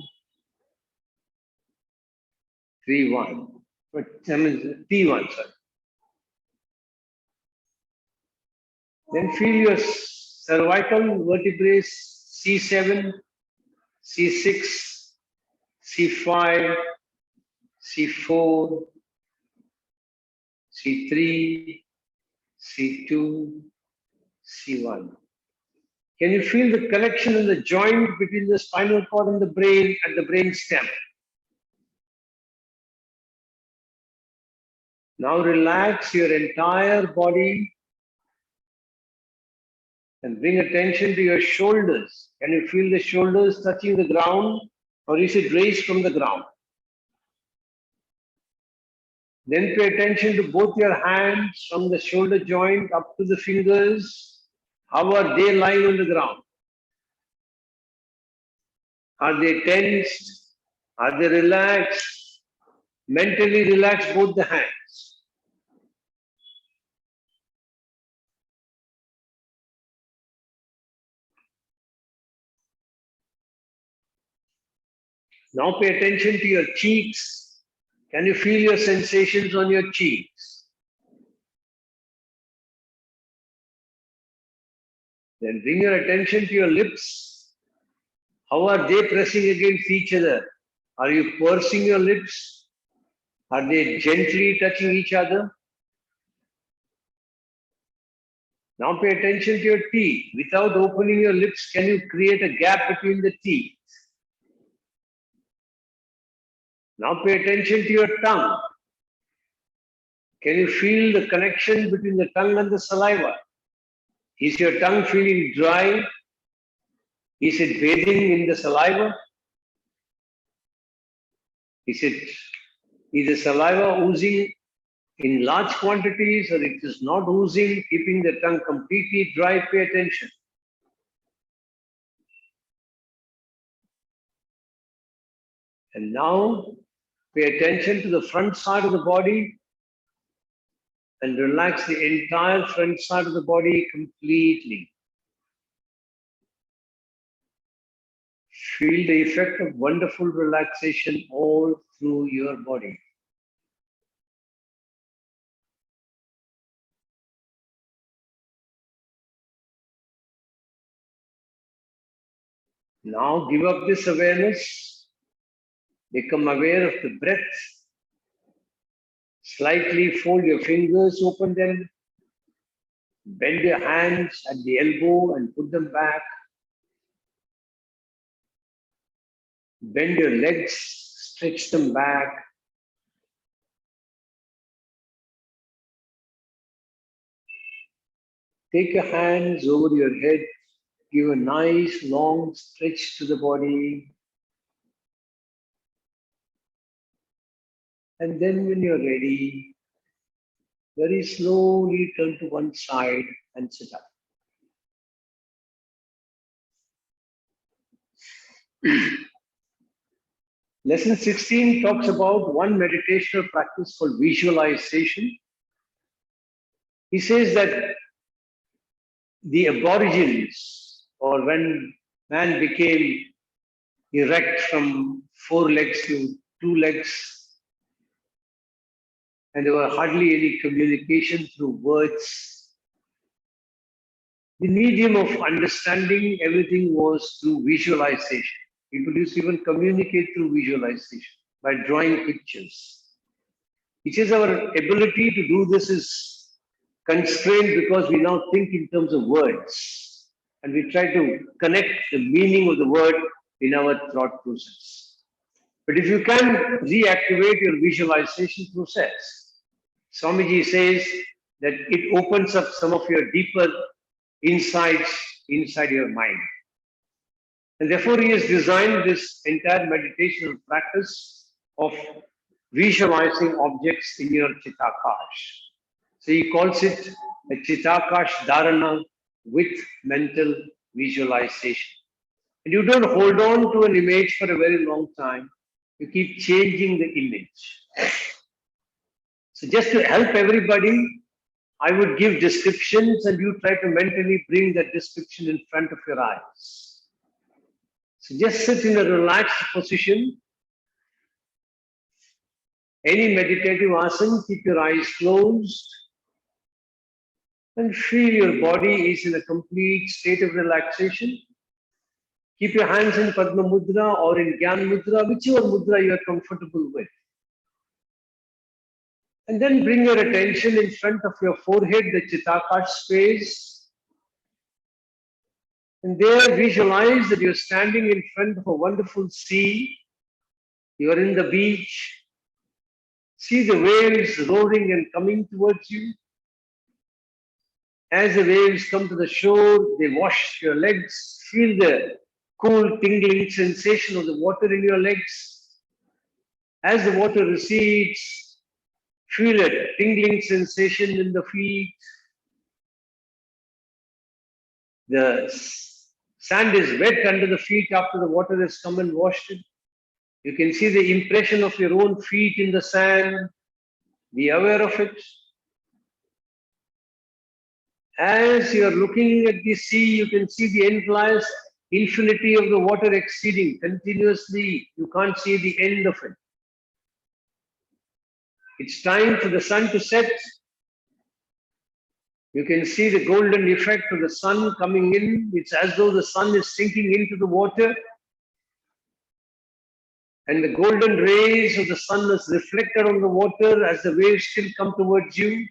T1. T1, sorry. Then feel your cervical vertebrae C7, C6, C5, C4, C3, C2, C1. Can you feel the connection in the joint between the spinal cord and the brain at the brain stem? Now relax your entire body and bring attention to your shoulders. Can you feel the shoulders touching the ground or is it raised from the ground? Then pay attention to both your hands from the shoulder joint up to the fingers. How are they lying on the ground? Are they tensed? Are they relaxed? Mentally relax both the hands. Now pay attention to your cheeks. Can you feel your sensations on your cheeks? Then bring your attention to your lips. How are they pressing against each other? Are you pursing your lips? Are they gently touching each other? Now pay attention to your teeth. Without opening your lips, can you create a gap between the teeth? Now pay attention to your tongue. Can you feel the connection between the tongue and the saliva? Is your tongue feeling dry? Is it bathing in the saliva? Is the saliva oozing in large quantities, or it is not oozing, keeping the tongue completely dry? Pay attention. And now pay attention to the front side of the body and relax the entire front side of the body completely. Feel the effect of wonderful relaxation all through your body. Now give up this awareness. Become aware of the breath. Slightly fold your fingers, open them. Bend your hands at the elbow and put them back. Bend your legs, stretch them back. Take your hands over your head. Give a nice long stretch to the body. And then when you're ready, very slowly turn to one side and sit up. Lesson 16 talks about one meditational practice called visualization. He says that the aborigines, or when man became erect from 4 legs to 2 legs, and there were hardly any communication through words, the medium of understanding everything was through visualization. People used to even communicate through visualization by drawing pictures. It is our ability to do this is constrained because we now think in terms of words and we try to connect the meaning of the word in our thought process. But if you can reactivate your visualization process, Swamiji says that it opens up some of your deeper insights inside your mind. And therefore, he has designed this entire meditational practice of visualizing objects in your Chittakash. So he calls it a Chittakash Dharana with mental visualization. And you don't hold on to an image for a very long time. You keep changing the image. So just to help everybody, I would give descriptions and you try to mentally bring that description in front of your eyes. So just sit in a relaxed position. Any meditative asana, keep your eyes closed and feel your body is in a complete state of relaxation. Keep your hands in Padma Mudra or in Gyan Mudra, whichever mudra you are comfortable with. And then bring your attention in front of your forehead, the Chittakash space. And there visualize that you're standing in front of a wonderful sea. You're in the beach. See the waves roaring and coming towards you. As the waves come to the shore, they wash your legs. Feel the cool, tingling sensation of the water in your legs. As the water recedes, feel a tingling sensation in the feet. The sand is wet under the feet after the water has come and washed it. You can see the impression of your own feet in the sand. Be aware of it. As you are looking at the sea, you can see the endless infinity of the water exceeding continuously. You can't see the end of it. It's time for the sun to set. You can see the golden effect of the sun coming in. It's as though the sun is sinking into the water. And the golden rays of the sun is reflected on the water as the waves still come towards you.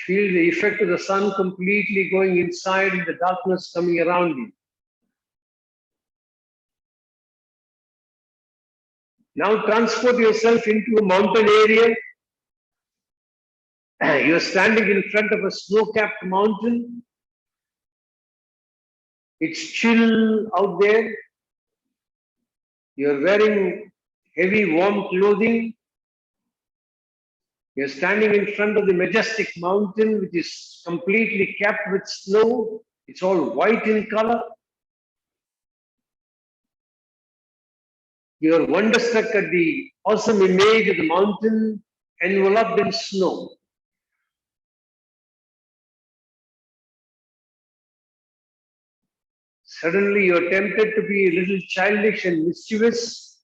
Feel the effect of the sun completely going inside and the darkness coming around you. Now transport yourself into a mountain area. You're standing in front of a snow-capped mountain. It's chill out there. You're wearing heavy, warm clothing. You're standing in front of the majestic mountain, which is completely capped with snow. It's all white in color. You're wonderstruck at the awesome image of the mountain enveloped in snow. Suddenly, you're tempted to be a little childish and mischievous.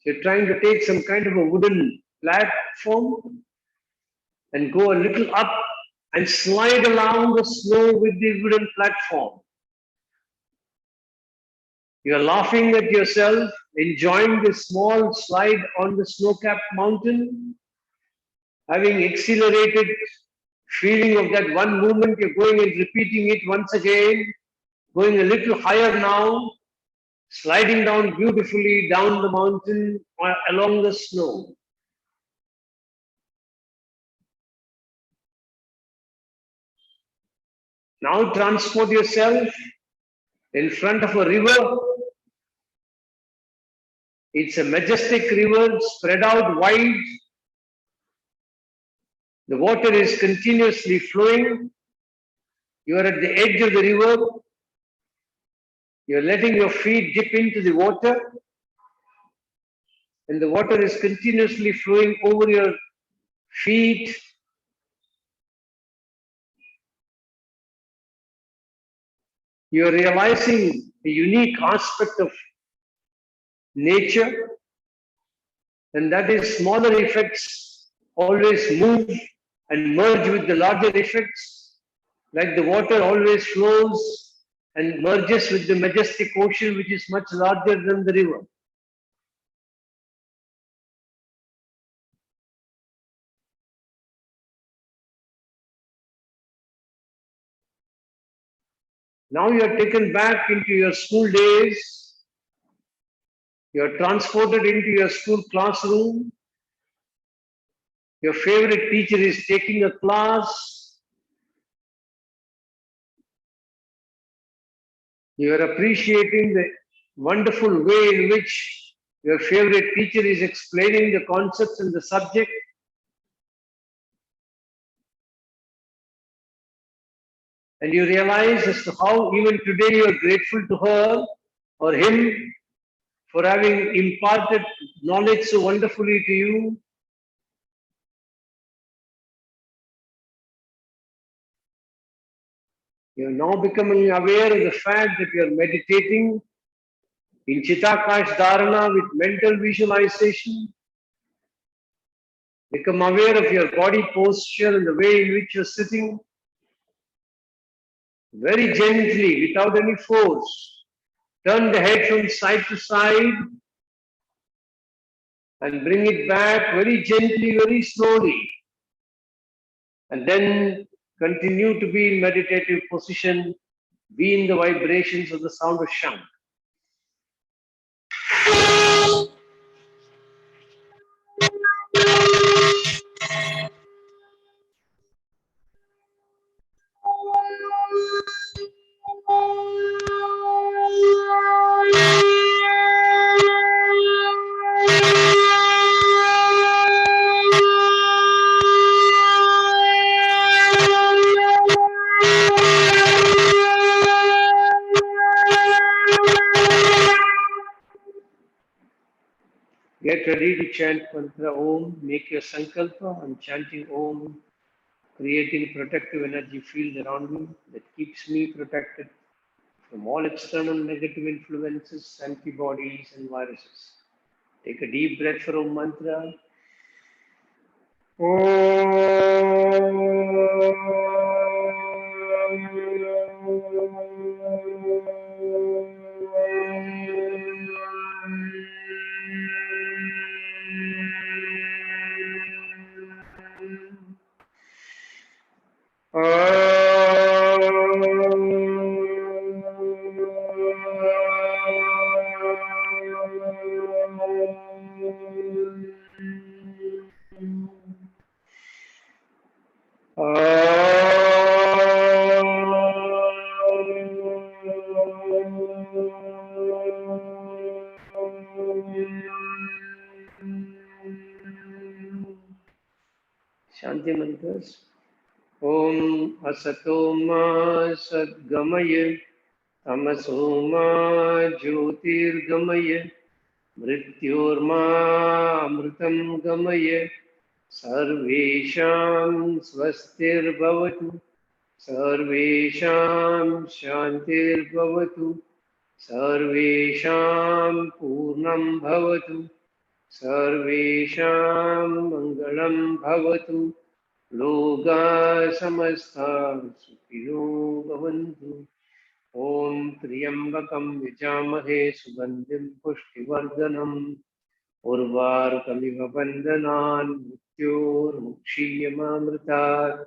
You're trying to take some kind of a wooden platform and go a little up and slide along the snow with the wooden platform. You're laughing at yourself, enjoying the small slide on the snow-capped mountain, having exhilarated feeling of that one movement. You're going and repeating it once again, going a little higher now, sliding down beautifully down the mountain along the snow. Now transport yourself in front of a river. It's a majestic river spread out wide. The water is continuously flowing. You are at the edge of the river. You're letting your feet dip into the water. And the water is continuously flowing over your feet. You're realizing the unique aspect of nature, and that is smaller effects always move and merge with the larger effects, like the water always flows and merges with the majestic ocean, which is much larger than the river. Now you are taken back into your school days. You are transported into your school classroom. Your favorite teacher is taking a class. You are appreciating the wonderful way in which your favorite teacher is explaining the concepts and the subject. And you realize as to how even today you are grateful to her or him for having imparted knowledge so wonderfully to you. You are now becoming aware of the fact that you are meditating in Chittakash Dharana with mental visualization. Become aware of your body posture and the way in which you are sitting. Very gently, without any force, turn the head from side to side and bring it back very gently, very slowly. And then continue to be in meditative position, be in the vibrations of the sound of Shank. Get ready to chant mantra Om. Make your sankalpa. I'm chanting Om, creating protective energy field around me that keeps me protected from all external negative influences, antibodies, and viruses. Take a deep breath for Om mantra. Shanti mantras. Om asato ma sadgamaya tamaso ma jyotirgamaya mrityorma amritam gamaya sarvesham swastirvavatu sarvesham shantirbhavatu sarvesham purnam bhavatu सर्वेषां मङ्गलं भवतु लोका समस्ता सुखिनो भवन्तु ॐ त्र्यम्बकं यजामहे सुगन्धिं पुष्टिवर्धनम् उर्वारुकमिव बन्धनान् मृत्योर्मुक्षीयमामृतात्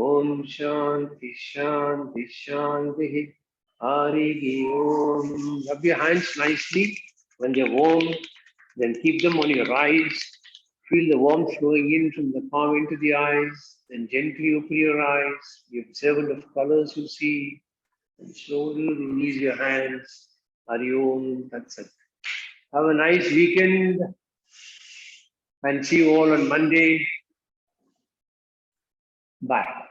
ॐ शान्ति शान्ति शान्तिः हरिः ॐ. Rub your hands nicely when they're warm. Then keep them on your eyes. Feel the warmth flowing in from the palm into the eyes. Then gently open your eyes. Be observant of colors you see. And slowly release your hands. Hari Om Tat Sat. Have a nice weekend and see you all on Monday. Bye.